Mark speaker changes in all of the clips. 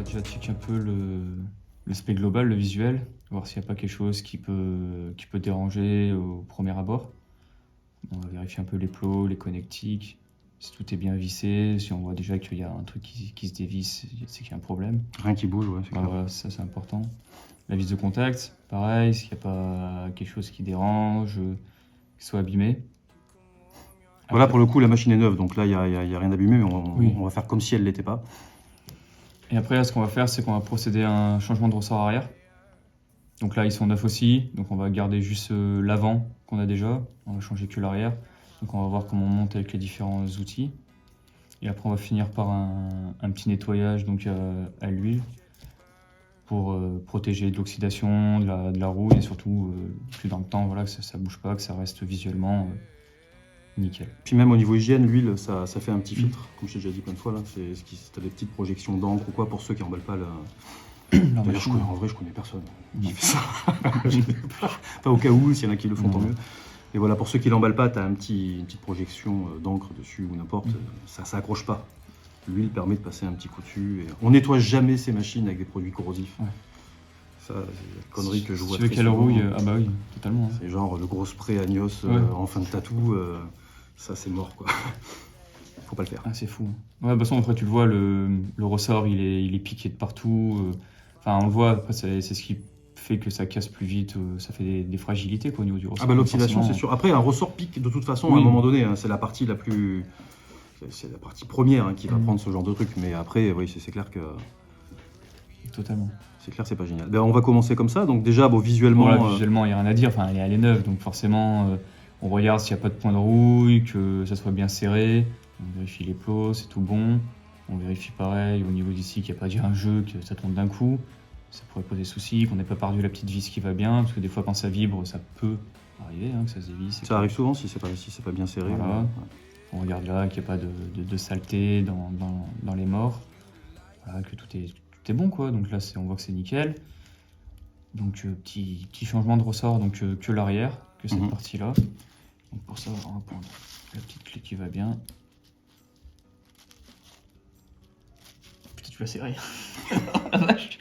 Speaker 1: déjà check un peu l'aspect global, le visuel, voir s'il n'y a pas quelque chose qui peut déranger au premier abord. On va vérifier un peu les plots, les connectiques, si tout est bien vissé, si on voit déjà qu'il y a un truc qui se dévisse, c'est qu'il y a un problème.
Speaker 2: Rien qui bouge, ouais, c'est clair.
Speaker 1: Voilà, ça c'est important. La vis de contact, pareil, s'il n'y a pas quelque chose qui dérange, qui soit abîmé.
Speaker 2: Voilà, pour le coup, la machine est neuve, donc là, il n'y a rien d'abîmé, mais
Speaker 1: Oui.
Speaker 2: on va faire comme si elle ne l'était pas.
Speaker 1: Et après, là, ce qu'on va faire, c'est qu'on va procéder à un changement de ressort arrière. Donc là, ils sont neufs aussi, donc on va garder juste l'avant qu'on a déjà, on va changer que l'arrière. Donc on va voir comment on monte avec les différents outils. Et après, on va finir par un petit nettoyage donc, à l'huile pour protéger de l'oxydation, de la rouille et surtout, plus dans le temps, voilà, que ça ne bouge pas, que ça reste visuellement nickel.
Speaker 2: Puis même au niveau hygiène, l'huile, ça fait un petit filtre, comme je t'ai déjà dit plein de fois. Là, t'as des petites projections d'encre ou quoi pour ceux qui n'emballent pas la... D'ailleurs, en vrai, je connais personne qui fait ça. Pas au cas où, s'il y en a qui le font, tant mieux. Et voilà, pour ceux qui l'emballent pas, tu as une petite projection d'encre dessus ou n'importe. Ça s'accroche pas. L'huile permet de passer un petit coup dessus. Et on nettoie jamais ces machines avec des produits corrosifs. Ouais. Ça, c'est la connerie que je vois.
Speaker 1: Tu veux qu'elle rouille, ah bah oui, totalement. Hein.
Speaker 2: C'est genre le gros spray Agnos en fin de tatou. Ça, c'est mort, quoi. Faut pas le faire.
Speaker 1: Ah, c'est fou. Ouais, de toute façon, après, tu le vois, le ressort, il est piqué de partout. Enfin, on le voit, après, c'est ce qui fait que ça casse plus vite, ça fait des fragilités quoi, au niveau du ressort.
Speaker 2: Ah bah l'oxydation, c'est sûr. Après, un ressort pique de toute façon à un moment donné. Hein, c'est la partie la plus... C'est la partie première qui va prendre ce genre de truc. Mais après, oui, c'est clair que...
Speaker 1: Totalement.
Speaker 2: C'est clair, c'est pas génial. Ben, on va commencer comme ça. Donc déjà, bon, visuellement...
Speaker 1: Voilà, visuellement, il n'y a rien à dire. Enfin, elle est neuve, donc forcément, on regarde s'il n'y a pas de point de rouille, que ça soit bien serré. On vérifie les plots, c'est tout bon. On vérifie pareil au niveau d'ici qu'il n'y a pas un jeu, que ça tombe d'un coup. Ça pourrait poser souci, qu'on n'ait pas perdu la petite vis qui va bien, parce que des fois quand ça vibre, ça peut arriver, que ça se dévisse.
Speaker 2: Ça arrive souvent si c'est pas bien serré.
Speaker 1: Voilà. Ouais. On regarde là qu'il n'y a pas de saleté dans les morts. Voilà, que tout est bon quoi, donc là on voit que c'est nickel. Donc petit changement de ressort, donc que l'arrière, que cette partie-là. Donc pour ça, on va prendre la petite clé qui va bien. Putain, tu l'as serré. La vache.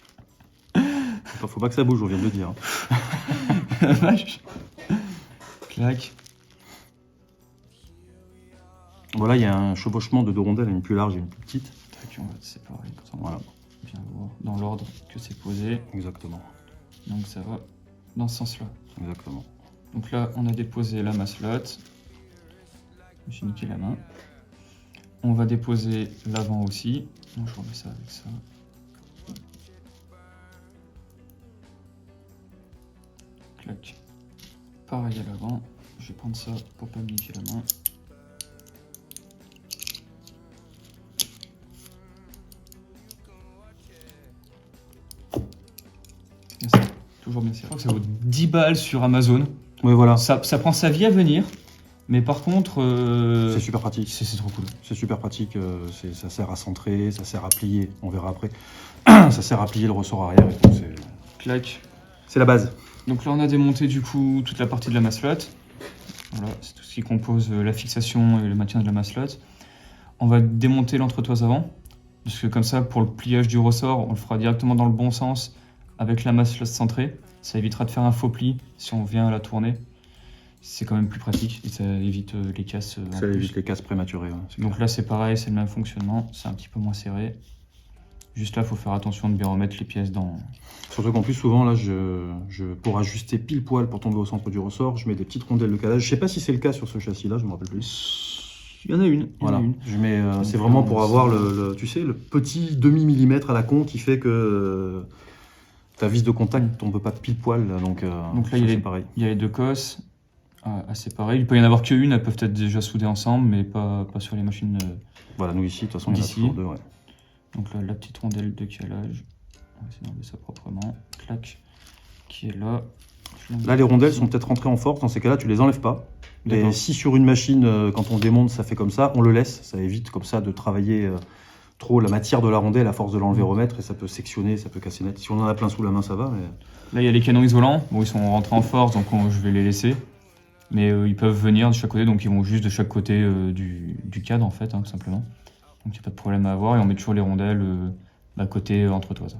Speaker 2: Faut pas que ça bouge, on vient de le dire.
Speaker 1: La vache. Clac.
Speaker 2: Voilà, il y a un chevauchement de deux rondelles, une plus large et une plus petite.
Speaker 1: Tac, on va séparer pour ça.
Speaker 2: Voilà.
Speaker 1: Bien voir dans l'ordre que c'est posé.
Speaker 2: Exactement.
Speaker 1: Donc ça va dans ce sens-là.
Speaker 2: Exactement.
Speaker 1: Donc là, on a déposé la masselotte. J'ai niqué la main. On va déposer l'avant aussi. Donc, je remets ça avec ça. Clac. Pareil à l'avant. Je vais prendre ça pour pas me niquer la main. Et ça, toujours bien serré. Je crois que ça vaut 10 balles sur Amazon.
Speaker 2: Oui, voilà.
Speaker 1: Ça prend sa vie à venir. Mais par contre...
Speaker 2: c'est super pratique.
Speaker 1: C'est trop cool.
Speaker 2: C'est super pratique. Ça sert à centrer, ça sert à plier. On verra après. Ça sert à plier le ressort arrière. Et tout,
Speaker 1: clac.
Speaker 2: C'est la base.
Speaker 1: Donc là, on a démonté du coup toute la partie de la masselotte. Voilà, c'est tout ce qui compose la fixation et le maintien de la masselotte. On va démonter l'entretoise avant. Parce que comme ça, pour le pliage du ressort, on le fera directement dans le bon sens avec la masselotte centrée. Ça évitera de faire un faux pli si on vient à la tourner. C'est quand même plus pratique et ça évite les casses.
Speaker 2: Ça évite les casses prématurées. Ouais,
Speaker 1: donc là, c'est pareil, c'est le même fonctionnement. C'est un petit peu moins serré. Juste là, il faut faire attention de bien remettre les pièces dans...
Speaker 2: Surtout qu'en plus, souvent, là, pour ajuster pile poil pour tomber au centre du ressort, je mets des petites rondelles de calage. Je sais pas si c'est le cas sur ce châssis-là, je me rappelle plus.
Speaker 1: Il y en a une.
Speaker 2: Voilà. Je mets, c'est vraiment pour avoir tu sais, le petit demi-millimètre à la con qui fait que ta vis de contact ne tombe pas pile poil. Donc là,
Speaker 1: il y a les deux cosses à séparer. Il peut y en avoir qu'une, elles peuvent être déjà soudées ensemble, mais pas sur les machines.
Speaker 2: Voilà, nous ici, de toute façon, il y en a toujours deux. Ouais.
Speaker 1: Donc là, la petite rondelle de calage, on va essayer d'enlever ça proprement, clac, qui est là.
Speaker 2: Là, les rondelles sont peut-être rentrées en force, dans ces cas-là, tu les enlèves pas. Et si sur une machine, quand on démonte, ça fait comme ça, on le laisse, ça évite comme ça de travailler trop la matière de la rondelle à force de l'enlever, remettre, et ça peut sectionner, ça peut casser net. Si on en a plein sous la main, ça va. Mais...
Speaker 1: Là, il y a les canons isolants, bon, ils sont rentrés en force, donc je vais les laisser. Mais ils peuvent venir de chaque côté, donc ils vont juste de chaque côté du cadre, en fait, tout simplement. Donc il n'y a pas de problème à avoir, et on met toujours les rondelles côté entretoise.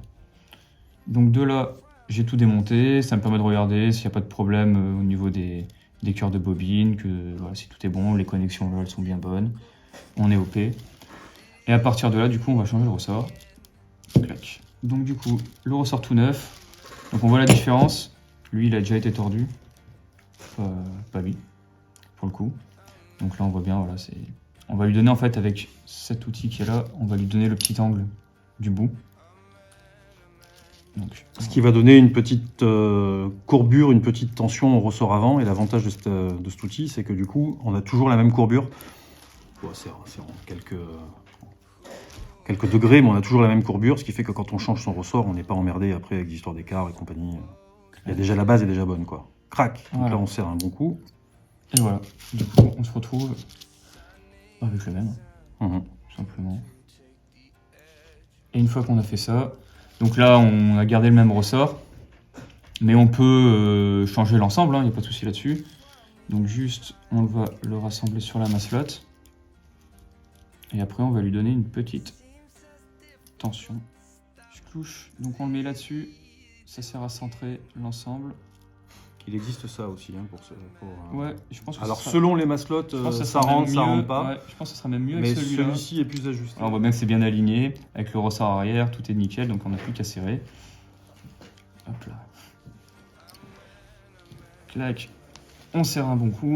Speaker 1: Donc de là, j'ai tout démonté, ça me permet de regarder s'il n'y a pas de problème au niveau des cœurs de bobine, que voilà, si tout est bon, les connexions là, elles sont bien bonnes, on est OP. Et à partir de là, du coup, on va changer le ressort. Clac. Donc du coup, le ressort tout neuf. Donc on voit la différence. Lui, il a déjà été tordu. Pas lui, pour le coup. Donc là, on voit bien, voilà, on va lui donner en fait avec cet outil qui est là, on va lui donner le petit angle du bout. Donc,
Speaker 2: ce qui va donner une petite courbure, une petite tension au ressort avant. Et l'avantage de cet outil, c'est que du coup, on a toujours la même courbure. Bon, c'est en quelques degrés, mais on a toujours la même courbure, ce qui fait que quand on change son ressort, on n'est pas emmerdé après avec l'histoire d'écart et compagnie. Il y a déjà la base est déjà bonne, quoi. Crac. Donc
Speaker 1: voilà.
Speaker 2: là, on serre un bon coup.
Speaker 1: Et voilà. Du coup, on se retrouve avec le même, tout simplement. Et une fois qu'on a fait ça, donc là, on a gardé le même ressort, mais on peut changer l'ensemble, il n'y a pas de souci là-dessus. Donc juste, on va le rassembler sur la masselotte. Et après, on va lui donner une petite tension. Je clouche, donc on le met là-dessus. Ça sert à centrer l'ensemble.
Speaker 2: Il existe ça aussi pour
Speaker 1: ouais, je pense que
Speaker 2: alors selon les masselottes, ça rentre pas.
Speaker 1: Ouais, je pense que ça sera même mieux
Speaker 2: mais
Speaker 1: avec celui-là.
Speaker 2: Celui-ci est plus ajusté.
Speaker 1: Alors on voit bien que c'est bien aligné, avec le ressort arrière, tout est nickel, donc on n'a plus qu'à serrer. Hop là. Clac. On serre un bon coup.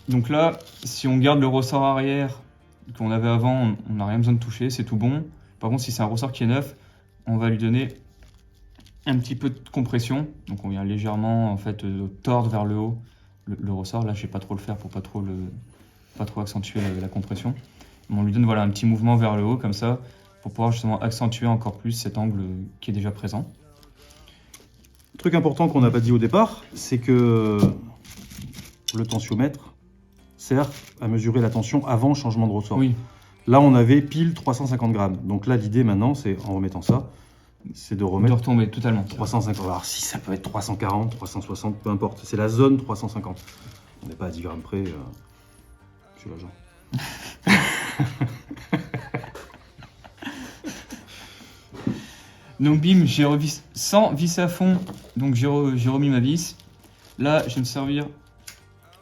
Speaker 1: Donc là, si on garde le ressort arrière qu'on avait avant, on n'a rien besoin de toucher, c'est tout bon. Par contre, si c'est un ressort qui est neuf, on va lui donner un petit peu de compression. Donc on vient légèrement en fait tordre vers le haut le ressort. Là, je vais pas trop le faire pour pas trop accentuer la compression. Mais on lui donne voilà un petit mouvement vers le haut comme ça pour pouvoir justement accentuer encore plus cet angle qui est déjà présent.
Speaker 2: Truc important qu'on n'a pas dit au départ, c'est que le tensiomètre sert à mesurer la tension avant changement de ressort.
Speaker 1: Oui.
Speaker 2: Là, on avait pile 350 grammes. Donc là, l'idée maintenant, c'est en remettant ça, c'est de remettre...
Speaker 1: De retomber totalement.
Speaker 2: 350. Alors si ça peut être 340, 360, peu importe. C'est la zone 350. On n'est pas à 10 grammes près, monsieur l'agent.
Speaker 1: Donc bim, j'ai revis sans vis à fond, donc j'ai remis ma vis. Là, je vais me servir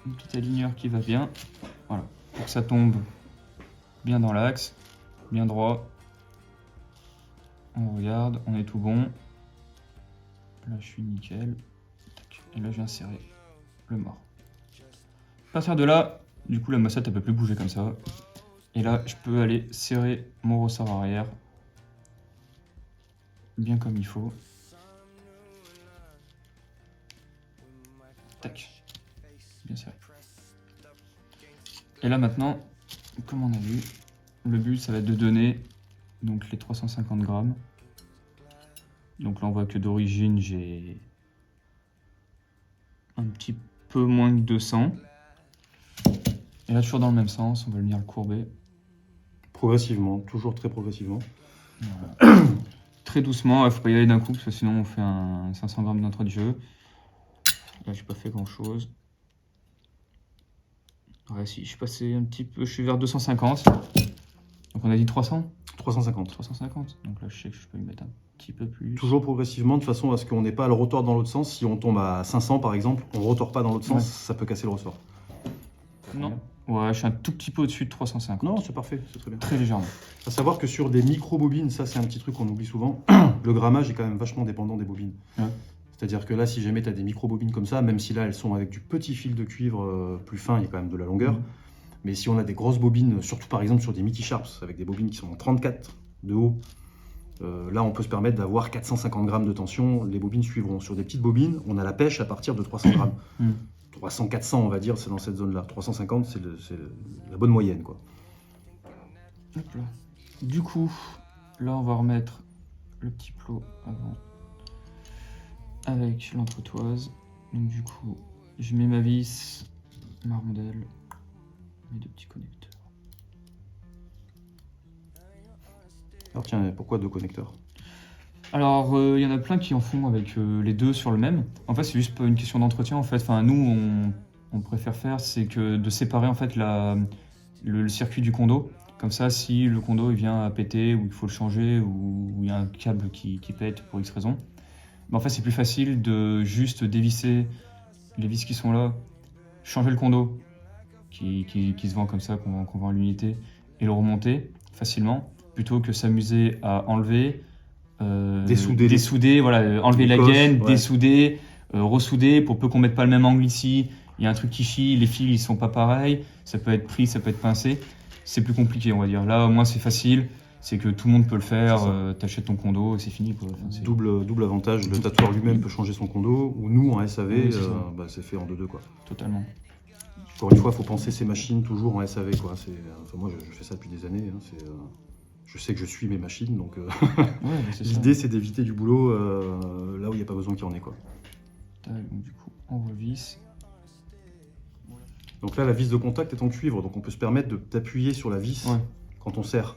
Speaker 1: une petite aligneur qui va bien, voilà, pour que ça tombe bien dans l'axe, bien droit. On regarde, on est tout bon. Là, je suis nickel. Et là, je viens serrer le mort. À partir de là, du coup, la massette, elle peut plus bouger comme ça. Et là, je peux aller serrer mon ressort arrière bien comme il faut. Tac. Bien serré. Et là maintenant, comme on a vu, le but ça va être de donner donc les 350 grammes. Donc là on voit que d'origine j'ai un petit peu moins que 200. Et là toujours dans le même sens, on va venir le courber.
Speaker 2: Progressivement, toujours très progressivement.
Speaker 1: Voilà. Très doucement, il ne faut pas y aller d'un coup parce que sinon on fait un 500 grammes d'entrée de jeu. Là j'ai pas fait grand chose. Ouais si, je suis passé un petit peu, je suis vers 250. Donc on a dit 300
Speaker 2: 350.
Speaker 1: 350. Donc là je sais que je peux y mettre un petit peu plus.
Speaker 2: Toujours progressivement, de façon à ce qu'on n'ait pas le retort dans l'autre sens. Si on tombe à 500 par exemple, on ne retord pas dans l'autre sens, ça peut casser le ressort.
Speaker 1: Non. Ouais, je suis un tout petit peu au-dessus de 350.
Speaker 2: Non, c'est parfait, c'est très bien.
Speaker 1: Très légèrement.
Speaker 2: À savoir que sur des micro-bobines, ça c'est un petit truc qu'on oublie souvent, le grammage est quand même vachement dépendant des bobines.
Speaker 1: Ouais.
Speaker 2: C'est-à-dire que là, si jamais tu as des micro-bobines comme ça, même si là elles sont avec du petit fil de cuivre plus fin, il y a quand même de la longueur. Mais si on a des grosses bobines, surtout par exemple sur des Mickey Sharps, avec des bobines qui sont en 34 de haut, là on peut se permettre d'avoir 450 grammes de tension, les bobines suivront. Sur des petites bobines, on a la pêche à partir de 300 grammes. 300, 400 on va dire, c'est dans cette zone-là. 350 c'est la bonne moyenne, quoi.
Speaker 1: Hop là. Du coup, là on va remettre le petit plot avant avec l'entretoise. Donc du coup, je mets ma vis, ma rondelle, mes deux petits connecteurs.
Speaker 2: Alors tiens, pourquoi deux connecteurs?
Speaker 1: Alors, il y en a plein qui en font avec les deux sur le même. En fait, c'est juste pas une question d'entretien. En fait, enfin, nous, on préfère faire, c'est que de séparer en fait le circuit du condo. Comme ça, si le condo il vient à péter ou il faut le changer ou il y a un câble qui pète pour X raison, en fait c'est plus facile de juste dévisser les vis qui sont là, changer le condo qui se vend comme ça, qu'on vend à l'unité, et le remonter facilement, plutôt que s'amuser à enlever, dessouder, voilà, enlever la gaine, dessouder, ressouder, pour peu qu'on mette pas le même angle ici, il y a un truc qui chie, les fils ils sont pas pareils, ça peut être pris, ça peut être pincé, c'est plus compliqué on va dire. Là au moins c'est facile, c'est que tout le monde peut le faire, t'achètes ton condo et c'est fini quoi. Enfin,
Speaker 2: double avantage, le tatoueur lui-même peut changer son condo, ou nous en SAV, c'est fait en 2-2 quoi.
Speaker 1: Totalement.
Speaker 2: Encore une fois, il faut penser ces machines toujours en SAV quoi. Enfin, moi je fais ça depuis des années, hein. Je sais que je suis mes machines, donc l'idée c'est d'éviter du boulot là où il n'y a pas besoin qu'il y en ait quoi.
Speaker 1: Donc, du coup on revisse.
Speaker 2: Donc là la vis de contact est en cuivre, donc on peut se permettre d'appuyer sur la vis quand on serre.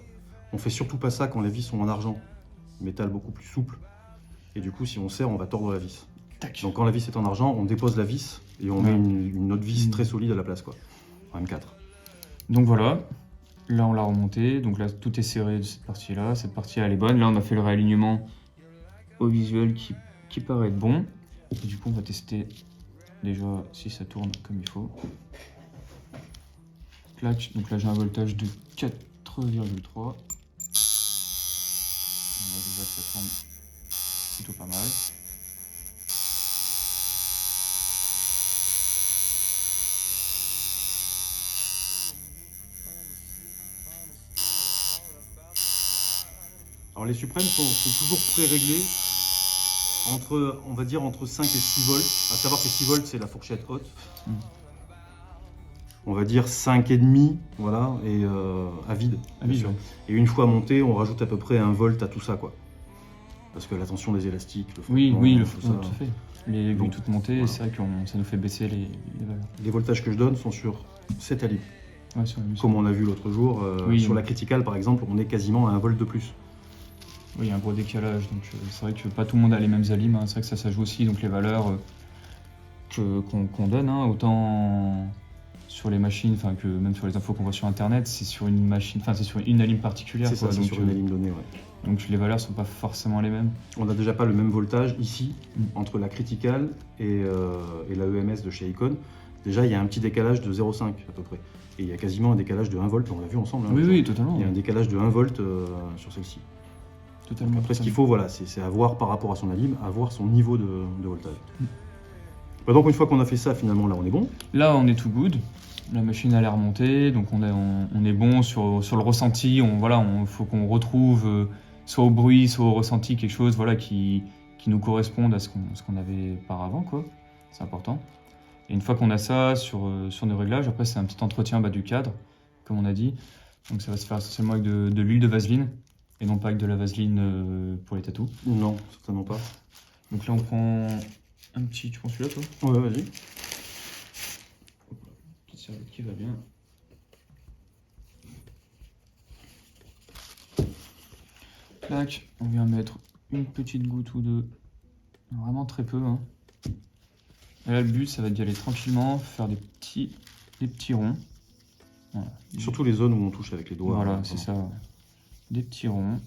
Speaker 2: On fait surtout pas ça quand les vis sont en argent, métal beaucoup plus souple, et du coup si on serre on va tordre la vis. Tac. Donc quand la vis est en argent, on dépose la vis et on met une autre vis très solide à la place quoi, en M4.
Speaker 1: Donc voilà, là on l'a remonté, donc là tout est serré de cette partie-là, cette partie elle est bonne. Là on a fait le réalignement au visuel qui paraît être bon. Et du coup on va tester déjà si ça tourne comme il faut. Clac, donc là j'ai un voltage de 4,3. On voit déjà que ça tourne plutôt pas mal.
Speaker 2: Alors les suprêmes sont toujours pré-réglés on va dire entre 5 et 6 volts, à savoir que 6 volts c'est la fourchette haute. On va dire 5,5, voilà, et à vide. Et une fois monté, on rajoute à peu près 1 volt à tout ça quoi. Parce que la tension des élastiques, le
Speaker 1: frottement, tout à fait. Les aiguilles toutes montées, voilà. C'est vrai que ça nous fait baisser les valeurs.
Speaker 2: Les voltages que je donne sont sur 7 à libre. Comme on l'a vu l'autre jour, sur la criticale par exemple, on est quasiment à 1 volt de plus.
Speaker 1: Oui, il y a un gros décalage, donc c'est vrai que pas tout le monde a les mêmes alimes, hein. C'est vrai que ça joue aussi, donc les valeurs qu'on donne, hein, autant sur les machines, enfin que même sur les infos qu'on voit sur internet, c'est sur une machine, enfin c'est sur une alim particulière.
Speaker 2: C'est ça, c'est sur une alim donnée,
Speaker 1: Donc les valeurs sont pas forcément les mêmes.
Speaker 2: On n'a déjà pas le même voltage ici, entre la criticale et la EMS de chez Icon. Déjà il y a un petit décalage de 0,5 à peu près. Et il y a quasiment un décalage de 1 volt, on l'a vu ensemble. Hein,
Speaker 1: oui, totalement.
Speaker 2: Il y a un décalage de 1 volt sur celle-ci.
Speaker 1: Totalement.
Speaker 2: Après, ce qu'il faut, voilà, c'est avoir par rapport à son alim, avoir son niveau de voltage. Donc, une fois qu'on a fait ça, finalement, là, on est bon.
Speaker 1: Là, on est tout good. La machine a l'air remontée, donc on est bon sur le ressenti. Faut qu'on retrouve, soit au bruit, soit au ressenti, quelque chose qui nous corresponde à ce qu'on avait par avant, quoi. C'est important. Et une fois qu'on a ça sur nos réglages, après, c'est un petit entretien du cadre, comme on a dit. Donc, ça va se faire essentiellement avec de l'huile de vaseline. Et non pas avec de la vaseline pour les tatous.
Speaker 2: Non, certainement pas.
Speaker 1: Donc là on prend un petit... Tu prends celui-là toi?
Speaker 2: Ouais, vas-y.
Speaker 1: Petite serviette qui va bien. Clac, on vient mettre une petite goutte ou deux. Vraiment très peu. Hein. Et là le but ça va être d'y aller tranquillement, faire des petits ronds.
Speaker 2: Voilà. Surtout les zones où on touche avec les doigts.
Speaker 1: Voilà, c'est ça. Des petits ronds.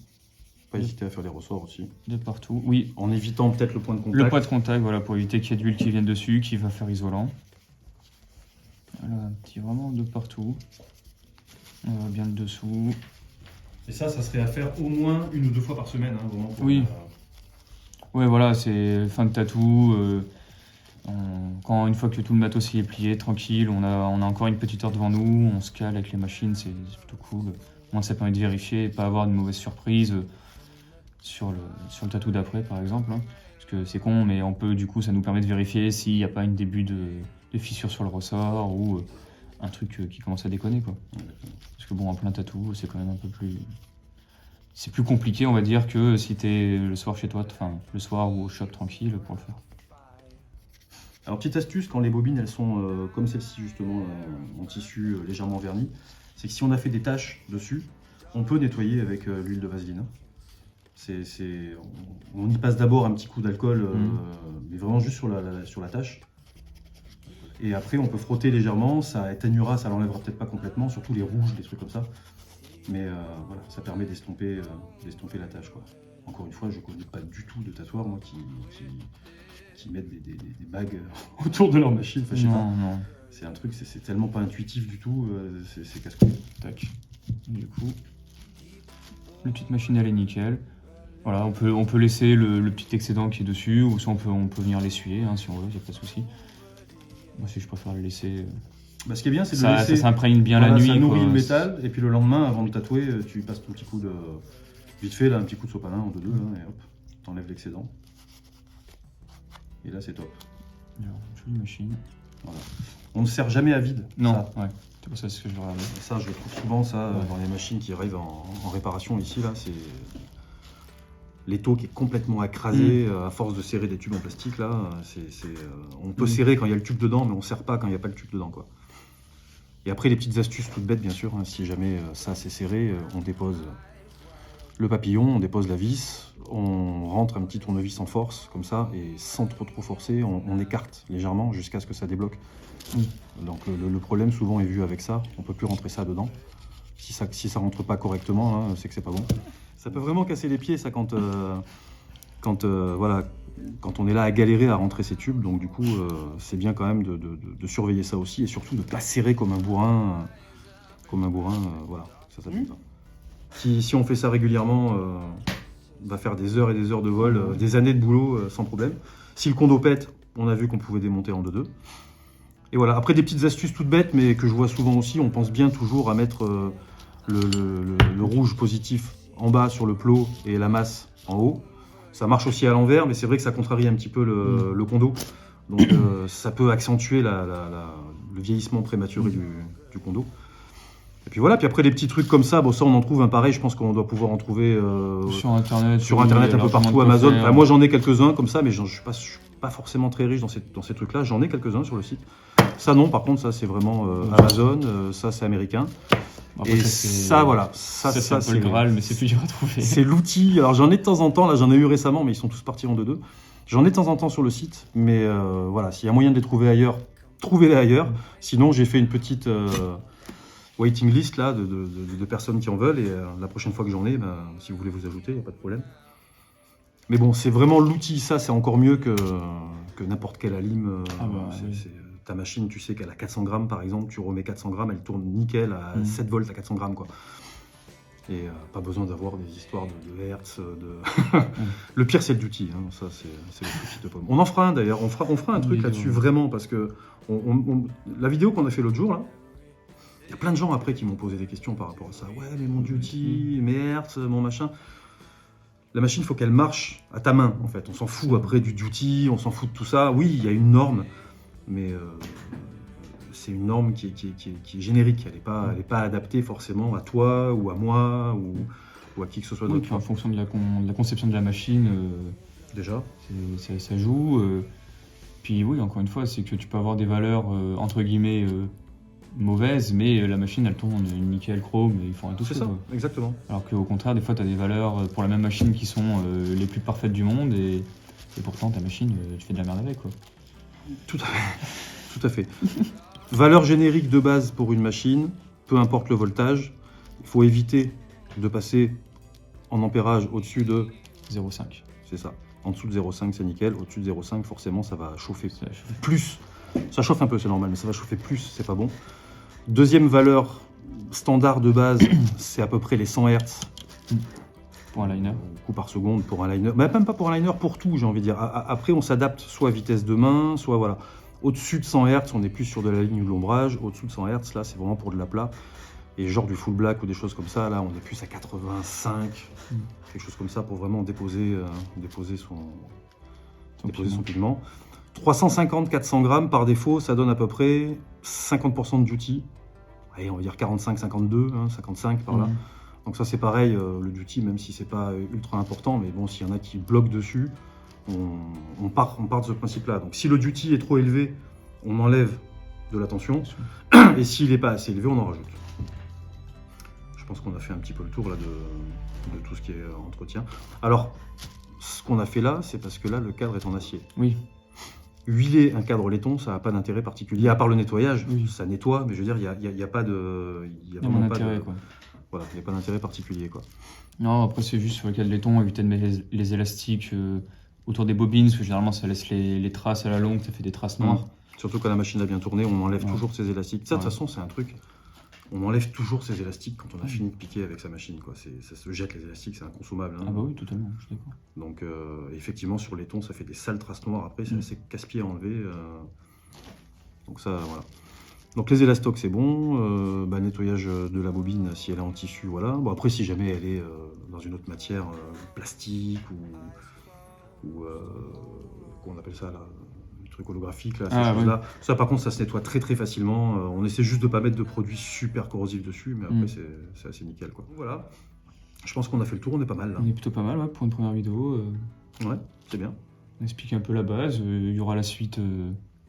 Speaker 2: Pas hésiter à faire des ressorts aussi.
Speaker 1: De partout, oui.
Speaker 2: En évitant peut-être le point de contact.
Speaker 1: Le point de contact, voilà, pour éviter qu'il y ait de l'huile qui vienne dessus, qui va faire isolant. Voilà, un petit vraiment de partout. On va bien le dessous.
Speaker 2: Et ça serait à faire au moins 1 ou 2 fois par semaine. Hein, vraiment pour
Speaker 1: Ouais, voilà, c'est fin de tatou. Une fois que tout le matos est plié, tranquille, on a encore une petite heure devant nous, on se cale avec les machines, c'est plutôt cool. Au moins ça permet de vérifier et pas avoir de mauvaises surprises sur le tatou d'après par exemple. Hein. Parce que c'est con, mais ça nous permet de vérifier s'il n'y a pas un début de fissure sur le ressort ou un truc qui commence à déconner quoi. Parce que en plein tatou, c'est quand même un peu plus... C'est plus compliqué on va dire que si t'es le soir chez toi, enfin le soir ou au shop tranquille pour le faire.
Speaker 2: Alors petite astuce, quand les bobines elles sont comme celle-ci justement en tissu légèrement verni, c'est que si on a fait des taches dessus, on peut nettoyer avec l'huile de vaseline. On y passe d'abord un petit coup d'alcool, mais vraiment juste sur la tache. Et après on peut frotter légèrement, ça atténuera, ça l'enlèvera peut-être pas complètement, surtout les rouges, des trucs comme ça. Mais voilà, ça permet d'estomper la tâche, quoi. Encore une fois, je ne connais pas du tout de tatoueurs, moi, qui mettent des bagues autour de leur machine. Enfin, je sais pas.
Speaker 1: Non.
Speaker 2: C'est un truc, c'est tellement pas intuitif du tout, c'est casse-couille.
Speaker 1: Tac. Du coup, la petite machine, elle est nickel. Voilà, on peut laisser le petit excédent qui est dessus, ou soit on peut venir l'essuyer, hein, si on veut, il n'y a pas de souci. Moi, si je préfère le laisser.
Speaker 2: Bah, ce qui est bien, c'est de
Speaker 1: Ça,
Speaker 2: le laisser.
Speaker 1: ça s'imprègne bien
Speaker 2: Voilà,
Speaker 1: la nuit.
Speaker 2: ça nourrit
Speaker 1: quoi.
Speaker 2: le métal, et puis le lendemain, avant de tatouer, tu passes ton petit coup de. Vite fait, là, un petit coup de sopalin en 2-2, et hop, t'enlèves l'excédent. Et là, c'est top.
Speaker 1: Alors, jolie machine.
Speaker 2: Voilà. On ne sert jamais à vide.
Speaker 1: Non,
Speaker 2: Ça.
Speaker 1: ouais. C'est pour ça que je le regarde.
Speaker 2: Et ça, je le trouve souvent, ça,
Speaker 1: Ouais.
Speaker 2: dans les machines qui arrivent en réparation ici, là, c'est l'étau qui est complètement écrasé à force de serrer des tubes en plastique, là. On peut serrer quand il y a le tube dedans, mais on ne serre pas quand il n'y a pas le tube dedans, quoi. Et après, les petites astuces toutes bêtes, bien sûr, hein, si jamais ça c'est serré, on dépose le papillon, on dépose la vis, on rentre un petit tournevis en force, comme ça, et sans trop forcer, on écarte légèrement jusqu'à ce que ça débloque. Donc le problème souvent est vu avec ça, on peut plus rentrer ça dedans. Si ça rentre pas correctement, hein, c'est que c'est pas bon. Ça peut vraiment casser les pieds, ça, quand on est là à galérer à rentrer ces tubes. Donc du coup, c'est bien quand même de surveiller ça aussi, et surtout de pas serrer comme un bourrin. Voilà, ça s'appelle ça. Si on fait ça régulièrement, on va faire des heures et des heures de vol, des années de boulot sans problème. Si le condo pète, on a vu qu'on pouvait démonter en 2-2. Et voilà, après des petites astuces toutes bêtes, mais que je vois souvent aussi, on pense bien toujours à mettre le rouge positif en bas sur le plot et la masse en haut. Ça marche aussi à l'envers, mais c'est vrai que ça contrarie un petit peu le condo. Donc ça peut accentuer le vieillissement prématuré du condo. Et puis voilà, puis après des petits trucs comme ça, bon, ça on en trouve un pareil, je pense qu'on doit pouvoir en trouver
Speaker 1: Sur Internet,
Speaker 2: un peu partout, Amazon. Enfin, moi j'en ai quelques-uns comme ça, mais je suis pas forcément très riche dans ces trucs-là. J'en ai quelques-uns sur le site. Ça non, par contre, ça c'est vraiment Amazon, ça c'est américain.
Speaker 1: Après,
Speaker 2: et
Speaker 1: ça,
Speaker 2: voilà,
Speaker 1: ça c'est un peu le Graal, mais c'est plus dur à trouver.
Speaker 2: C'est l'outil. Alors j'en ai de temps en temps, là j'en ai eu récemment, mais ils sont tous partis en 2-2. J'en ai de temps en temps sur le site, mais voilà, s'il y a moyen de les trouver ailleurs, trouvez-les ailleurs. Sinon, j'ai fait une petite waiting list là, de personnes qui en veulent, et la prochaine fois que j'en ai, si vous voulez vous ajouter, il n'y a pas de problème. Mais bon, c'est vraiment l'outil, ça c'est encore mieux que n'importe quel alim. Ta machine, tu sais qu'elle a 400 grammes par exemple, tu remets 400 grammes, elle tourne nickel à 7 volts à 400 grammes, quoi. Et pas besoin d'avoir des histoires de hertz. Le pire, c'est le duty, hein. Ça c'est le petit de pomme. On en fera un d'ailleurs, on fera un truc là-dessus vraiment, parce que la vidéo qu'on a fait l'autre jour là, il y a plein de gens après qui m'ont posé des questions par rapport à ça. Ouais, mais mon duty, mes hertz, mon machin. La machine, il faut qu'elle marche à ta main, en fait. On s'en fout après du duty, on s'en fout de tout ça. Oui, il y a une norme, mais c'est une norme qui est générique. Elle n'est pas adaptée forcément à toi ou à moi ou à qui que ce soit d'autre.
Speaker 1: Oui, en fonction de la conception de la machine,
Speaker 2: déjà,
Speaker 1: ça joue. Puis oui, encore une fois, c'est que tu peux avoir des valeurs entre guillemets mauvaises, mais la machine elle tourne nickel chrome et ils font un tout.
Speaker 2: C'est ça, exactement.
Speaker 1: Alors qu'au contraire, des fois, tu as des valeurs pour la même machine qui sont les plus parfaites du monde, et pourtant ta machine, tu fais de la merde avec, quoi.
Speaker 2: Tout à fait. Valeur générique de base pour une machine, peu importe le voltage, il faut éviter de passer en ampérage au-dessus de
Speaker 1: 0,5.
Speaker 2: C'est ça. En dessous de 0,5, c'est nickel. Au-dessus de 0,5, forcément, ça va chauffer plus. Ça chauffe un peu, c'est normal, mais ça va chauffer plus, c'est pas bon. Deuxième valeur standard de base, c'est à peu près les 100 Hz.
Speaker 1: Pour un liner.
Speaker 2: Coups par seconde pour un liner. Mais même pas pour un liner, pour tout, j'ai envie de dire. Après, on s'adapte soit à vitesse de main, soit voilà. Au-dessus de 100 Hz, on est plus sur de la ligne ou de l'ombrage. Au-dessous de 100 Hz, là, c'est vraiment pour de l'aplat. Et genre du full black ou des choses comme ça, là, on est plus à 85, quelque chose comme ça, pour vraiment déposer son pigment. 350-400 grammes par défaut, ça donne à peu près 50% de duty. Allez, on va dire 45-52, 55 par là. Donc ça c'est pareil, le duty, même si c'est pas ultra important, mais bon, s'il y en a qui bloquent dessus, on part de ce principe-là. Donc si le duty est trop élevé, on enlève de la tension, et s'il n'est pas assez élevé, on en rajoute. Je pense qu'on a fait un petit peu le tour là, de tout ce qui est entretien. Alors, ce qu'on a fait là, c'est parce que là, le cadre est en acier.
Speaker 1: Oui.
Speaker 2: Huiler un cadre laiton, ça n'a pas d'intérêt particulier, à part le nettoyage. Oui. Ça nettoie, mais je veux dire, il n'y a pas de...
Speaker 1: Il y a mon intérêt, quoi.
Speaker 2: Voilà, il n'y a pas d'intérêt particulier, quoi.
Speaker 1: Non, après c'est juste sur le cas de laiton, éviter de mettre les élastiques autour des bobines, parce que généralement ça laisse les traces à la longue, ça fait des traces noires.
Speaker 2: Surtout quand la machine a bien tourné, on enlève
Speaker 1: Ouais.
Speaker 2: toujours ses élastiques. Ça, de toute
Speaker 1: Ouais.
Speaker 2: façon, c'est un truc. On enlève toujours ses élastiques quand on a fini de piquer avec sa machine, quoi. Ça se jette les élastiques, c'est inconsommable. Hein.
Speaker 1: Ah bah oui, totalement, je suis d'accord.
Speaker 2: Donc, effectivement, sur les tons, ça fait des sales traces noires. Après, c'est assez casse-pied à enlever. Donc ça, voilà. Donc les élastocs, c'est bon. Nettoyage de la bobine, si elle est en tissu, voilà. Bon, après, si jamais elle est dans une autre matière, plastique ou comment on appelle ça, là, le truc holographique, là, ces choses-là. Ça, par contre, ça se nettoie très très facilement. On essaie juste de pas mettre de produits super corrosifs dessus, mais après, c'est assez nickel, quoi. Voilà. Je pense qu'on a fait le tour, on est pas mal, là.
Speaker 1: On est plutôt pas mal, ouais, pour une première vidéo.
Speaker 2: Ouais, c'est bien.
Speaker 1: On explique un peu la base, il y aura la suite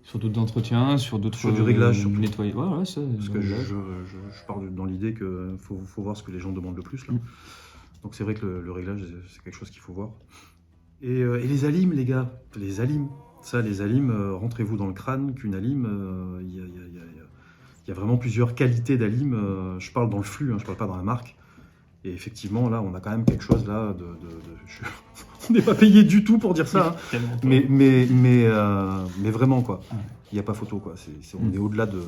Speaker 1: sur d'autres entretiens, sur d'autres...
Speaker 2: Sur du réglage, surtout.
Speaker 1: Nettoyer. Ouais, ça.
Speaker 2: Parce que je pars dans l'idée qu'il faut voir ce que les gens demandent le plus, là. Donc c'est vrai que le réglage, c'est quelque chose qu'il faut voir. Et les alimes, les gars, les alimes. Ça, les alimes, rentrez-vous dans le crâne qu'une alime, il y a vraiment plusieurs qualités d'alimes. Je parle dans le flux, hein, je parle pas dans la marque. Et effectivement, là, on a quand même quelque chose là on n'est pas payé du tout pour dire ça, hein. mais vraiment, quoi. Il n'y a pas photo, quoi. On est au-delà de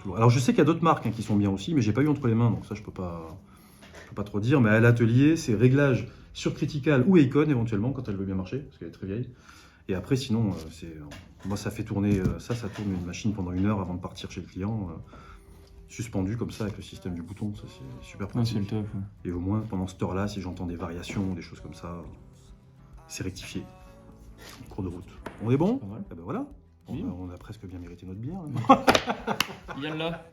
Speaker 2: tout. Alors, je sais qu'il y a d'autres marques, hein, qui sont bien aussi, mais j'ai pas eu entre les mains, donc ça, je peux pas trop dire. Mais à l'atelier, c'est réglage sur Critical ou Icon éventuellement quand elle veut bien marcher, parce qu'elle est très vieille. Et après, sinon, moi, ça fait tourner, ça tourne une machine pendant 1 heure avant de partir chez le client. Suspendu comme ça avec le système du bouton, ça c'est super pratique.
Speaker 1: C'est le top. Ouais.
Speaker 2: Et au moins pendant cette heure-là, si j'entends des variations, des choses comme ça, c'est rectifié. En cours de route. On est bon?
Speaker 1: Pas mal.
Speaker 2: Eh ben voilà.
Speaker 1: Oui.
Speaker 2: On a presque bien mérité notre bière. Hein.
Speaker 1: Yalla.